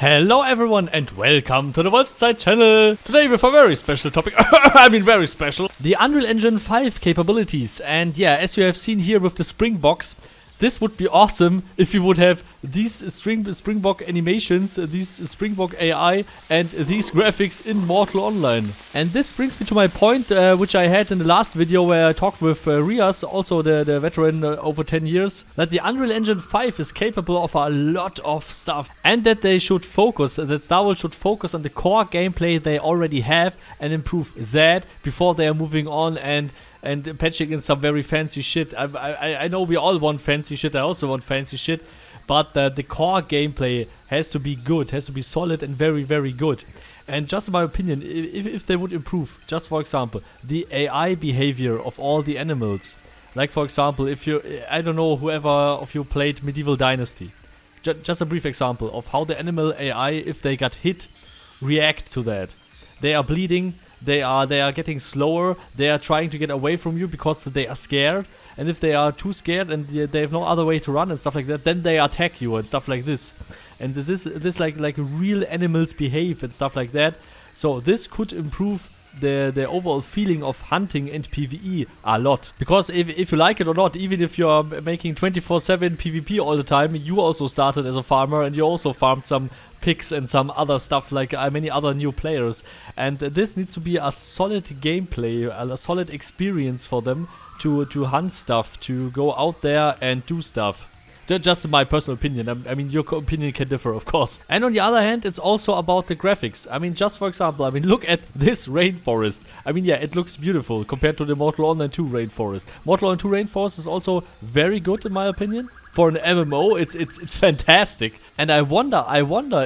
Hello everyone and welcome to the Wolfside channel. Today with a very special topic, I mean very special, the Unreal Engine 5 capabilities. And yeah, as you have seen here with the Springbooks, this would be awesome if you would have these Springbok animations, these Springbok AI and these graphics in Mortal Online. And this brings me to my point, which I had in the last video where I talked with Rias, also the veteran over 10 years, that the Unreal Engine 5 is capable of a lot of stuff. And that they should focus, that Star Wars should focus on the core gameplay they already have and improve that before they are moving on and patching in some very fancy shit. I know we all want fancy shit, I also want fancy shit, but the core gameplay has to be good, has to be solid and very, very good. And just in my opinion, if they would improve, just for example, the AI behavior of all the animals, like for example, if you, I don't know, whoever of you played Medieval Dynasty, just a brief example of how the animal AI, if they got hit, react to that. They are bleeding, they are getting slower, they are trying to get away from you because they are scared, and if they are too scared and they have no other way to run and stuff like that, then they attack you and stuff like this. And this like real animals behave and stuff like that. So this could improve the overall feeling of hunting and PvE a lot. Because if you like it or not, even if you're making 24/7 PvP all the time, you also started as a farmer and you also farmed some pigs and some other stuff like many other new players. And this needs to be a solid gameplay, a solid experience for them to hunt stuff, to go out there and do stuff. Just my personal opinion. I mean, your opinion can differ, of course. And on the other hand, it's also about the graphics. I mean, just for example, I mean, look at this rainforest. I mean, yeah, it looks beautiful compared to the Mortal Online 2 rainforest. Mortal Online 2 rainforest is also very good in my opinion. For an MMO, it's fantastic. And I wonder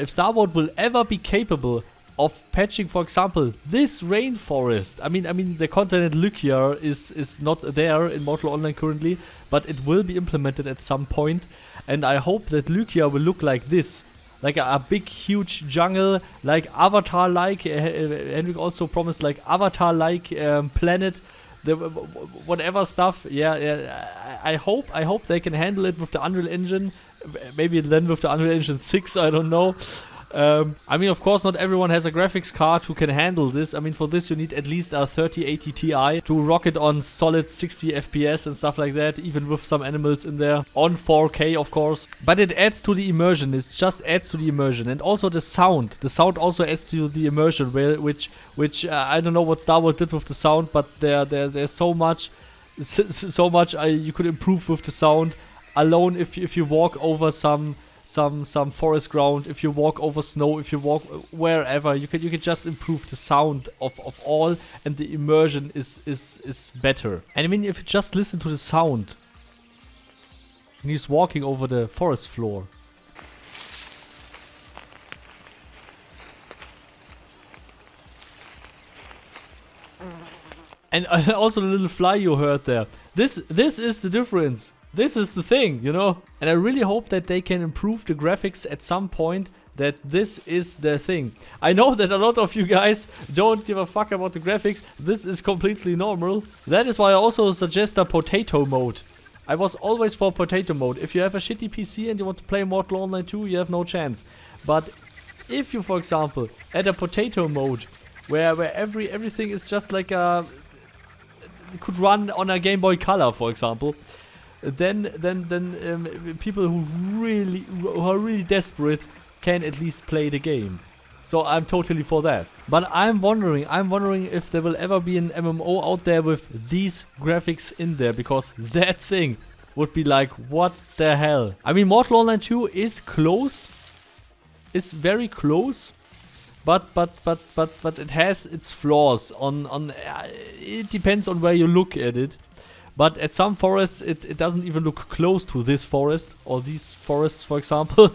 if Star Wars will ever be capable of patching, for example, this rainforest. I mean, the continent Lukario is not there in Mortal Online currently, but it will be implemented at some point. And I hope that Lukario will look like this, like a big, huge jungle, like Avatar-like. Henrik also promised like Avatar-like planet. The whatever stuff, yeah, I hope they can handle it with the Unreal Engine, maybe then with the Unreal Engine 6, I don't know. I mean, of course, not everyone has a graphics card who can handle this. I mean, for this you need at least a 3080 Ti to rock it on solid 60 FPS and stuff like that, even with some animals in there, on 4K of course. But it adds to the immersion, it just adds to the immersion. And also the sound also adds to the immersion, which I don't know what Star Wars did with the sound, but there's so much you could improve with the sound alone. If you walk over some forest ground, if you walk over snow, if you walk wherever, you can just improve the sound of all, and the immersion is better. And I mean, if you just listen to the sound and he's walking over the forest floor. And also the little fly you heard there. This is the difference. This is the thing, you know? And I really hope that they can improve the graphics at some point, that this is their thing. I know that a lot of you guys don't give a fuck about the graphics. This is completely normal. That is why I also suggest a potato mode. I was always for potato mode. If you have a shitty PC and you want to play Mortal Online 2, you have no chance. But if you, for example, add a potato mode, where everything is just like a... It could run on a Game Boy Color, for example. Then people who are really desperate can at least play the game. So I'm totally for that. But I'm wondering if there will ever be an MMO out there with these graphics in there, because that thing would be like, what the hell? I mean, Mortal Online 2 is close. It's very close. But it has its flaws. It depends on where you look at it. But at some forests, it doesn't even look close to this forest, or these forests, for example.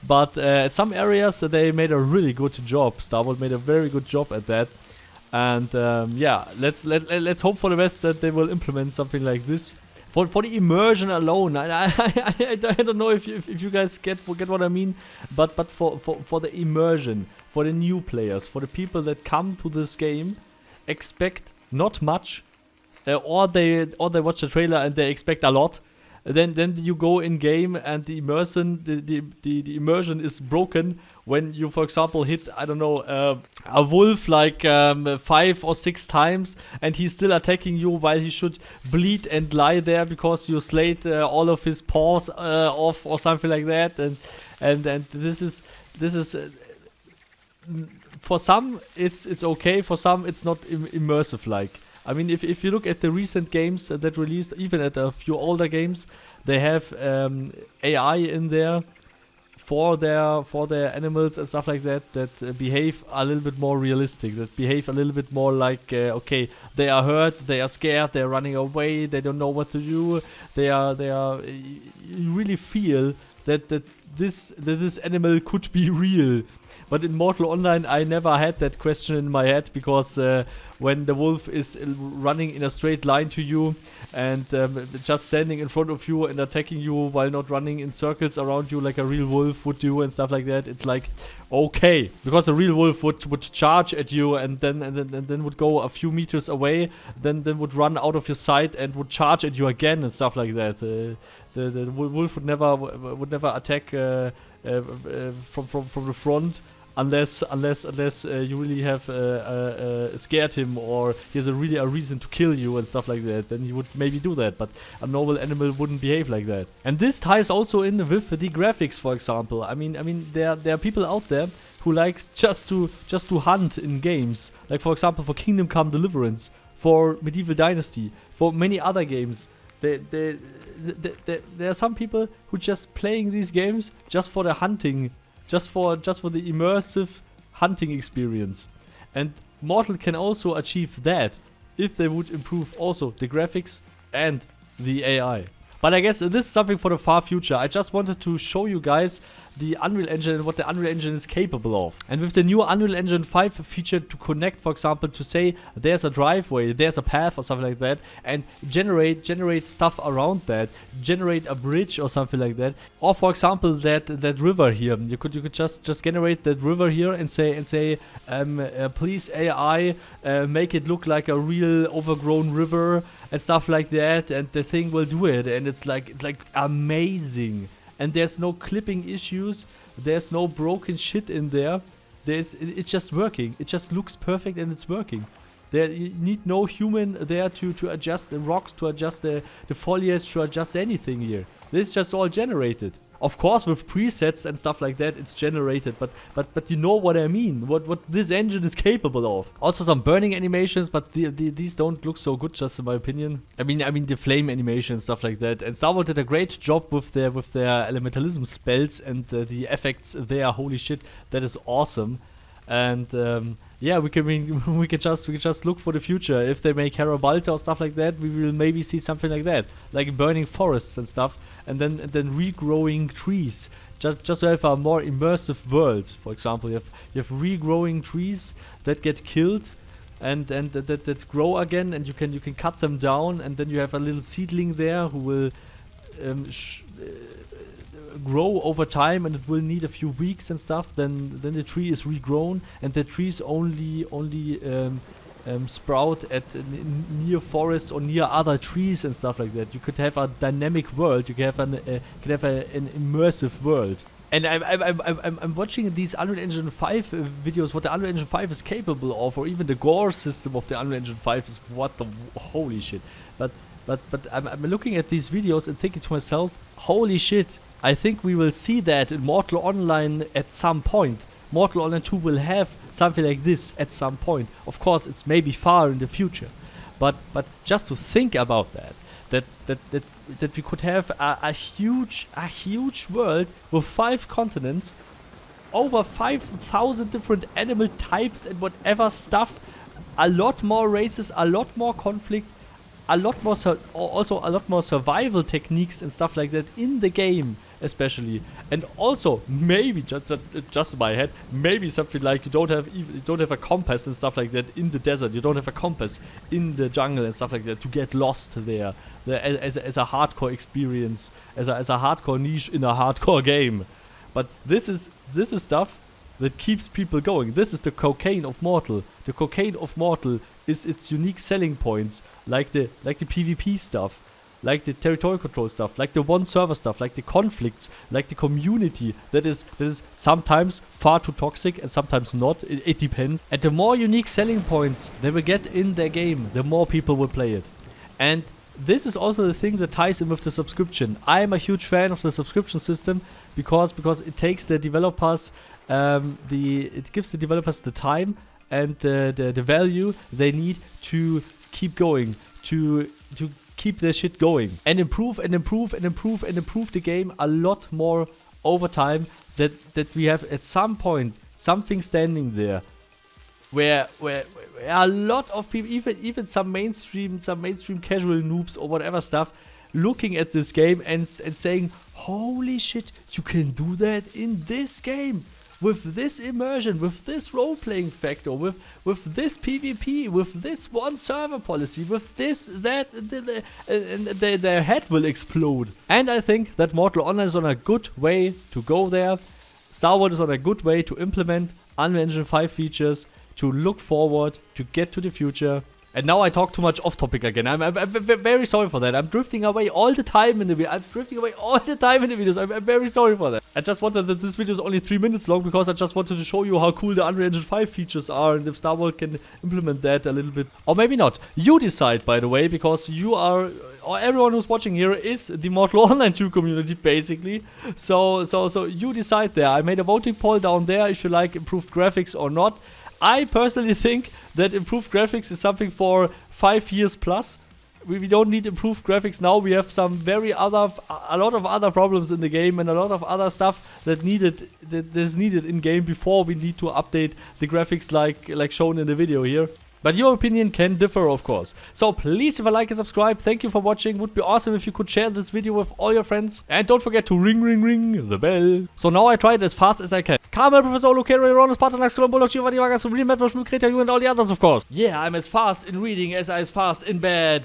But at some areas, they made a really good job. Star Wars made a very good job at that. And yeah, let's hope for the best that they will implement something like this. For the immersion alone, I don't know if you guys get what I mean. But for the immersion, for the new players, for the people that come to this game, expect not much. Or they watch the trailer and they expect a lot. then you go in game and the immersion is broken when you, for example, hit, I don't know, a wolf like 5 or 6 times, and he's still attacking you while he should bleed and lie there because you slayed all of his paws off or something like that. And this is for some it's okay, for some it's not immersive like. I mean, if you look at the recent games that released, even at a few older games, they have AI in there for their animals and stuff like that behave a little bit more realistic, that behave a little bit more like okay, they are hurt, they are scared, they are running away, they don't know what to do, they are you really feel that this animal could be real. But in Mortal Online, I never had that question in my head, because when the wolf is running in a straight line to you and just standing in front of you and attacking you while not running in circles around you like a real wolf would do and stuff like that, it's like, okay, because a real wolf would charge at you and then would go a few meters away, then would run out of your sight and would charge at you again and stuff like that. The wolf would never attack from the front. Unless you really have scared him, or he has a reason to kill you and stuff like that, then he would maybe do that. But a normal animal wouldn't behave like that. And this ties also in with the graphics, for example. I mean there are people out there who like just to hunt in games, like for example for Kingdom Come Deliverance, for Medieval Dynasty, for many other games. There are some people who just playing these games just for the hunting. Just for the immersive hunting experience. And Mortal can also achieve that if they would improve also the graphics and the AI. But I guess this is something for the far future. I just wanted to show you guys the Unreal Engine and what the Unreal Engine is capable of. And with the new Unreal Engine 5 feature to connect, for example, to say there's a driveway, there's a path or something like that, and generate stuff around that, generate a bridge or something like that. Or for example, that river here, you could just generate that river here and say please AI, make it look like a real overgrown river and stuff like that, and the thing will do it, and it's like amazing. And there's no clipping issues, there's no broken shit in there. It's just working. It just looks perfect and it's working. You need no human there to adjust the rocks, to adjust the foliage, to adjust anything here. This is just all generated. Of course, with presets and stuff like that, it's generated, but you know what I mean, what this engine is capable of. Also some burning animations, but these don't look so good, just in my opinion. I mean the flame animation and stuff like that. And Star Wars did a great job with their elementalism spells and the effects there. Holy shit, that is awesome. And yeah, we can just look for the future. If they make Harabalta or stuff like that, we will maybe see something like that, like burning forests and stuff, and then regrowing trees, just to have a more immersive world. For example, you have regrowing trees that get killed, and that grow again, and you can cut them down, and then you have a little seedling there who will grow over time, and it will need a few weeks and stuff. Then the tree is regrown, and the trees only sprout at near forests or near other trees and stuff like that. You could have a dynamic world. You can have an immersive world. And I'm watching these Unreal Engine 5 videos, what the Unreal Engine 5 is capable of, or even the gore system of the Unreal Engine 5 is what the holy shit. But I'm looking at these videos and thinking to myself, holy shit, I think we will see that in Mortal Online at some point. Mortal Online 2 will have something like this at some point. Of course, it's maybe far in the future, but just to think about that we could have a huge world with 5 continents, over 5,000 different animal types and whatever stuff, a lot more races, a lot more conflict, a lot more also a lot more survival techniques and stuff like that in the game, especially. And also maybe just in my head, maybe something like you don't have a compass and stuff like that in the desert. You don't have a compass in the jungle and stuff like that to get lost there as a hardcore experience, as a hardcore niche in a hardcore game. But this is stuff that keeps people going. This is the cocaine of Mortal. The cocaine of Mortal is its unique selling points, like the PvP stuff. like the territorial control stuff, like the one server stuff, like the conflicts, like the community that is sometimes far too toxic and sometimes not. It depends. And the more unique selling points they will get in their game, the more people will play it. And this is also the thing that ties in with the subscription. I am a huge fan of the subscription system because it takes the developers, it gives the developers the time and the value they need to keep going, to keep their shit going and improve the game a lot more over time, that we have at some point something standing there where a lot of people, even some mainstream casual noobs or whatever stuff, looking at this game and saying, holy shit, you can do that in this game with this immersion, with this role-playing factor, with this PvP, with this one server policy, with this, that, and their head will explode. And I think that Mortal Online is on a good way to go there. Star Wars is on a good way to implement Unreal Engine 5 features, to look forward, to get to the future. And now I talk too much off topic again. I'm very sorry for that. I'm drifting away all the time in the video. videos. I'm very sorry for that. I just wanted that this video is only 3 minutes long because I just wanted to show you how cool the Unreal Engine 5 features are and if Star Wars can implement that a little bit. Or maybe not. You decide, by the way, because you are, or everyone who's watching here is the Mortal Online 2 community, basically. So you decide there. I made a voting poll down there if you like improved graphics or not. I personally think that improved graphics is something for 5 years plus. We don't need improved graphics now. We have a lot of other problems in the game and a lot of other stuff that is needed in game before we need to update the graphics like shown in the video here. But your opinion can differ, of course. So please, if you like and subscribe, thank you for watching. Would be awesome if you could share this video with all your friends. And don't forget to ring the bell. So now I try it as fast as I can. Carmel, Professor Lukario, Rhonus, Paarthurnax, Cologne, Bulldog, Giovanni, Vargas, RealMadWurst, Etherium, and all the others, of course. Yeah, I'm as fast in reading as I am fast in bed.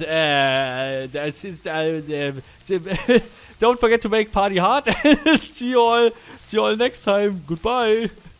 Don't forget to make party hard. See you all next time. Goodbye.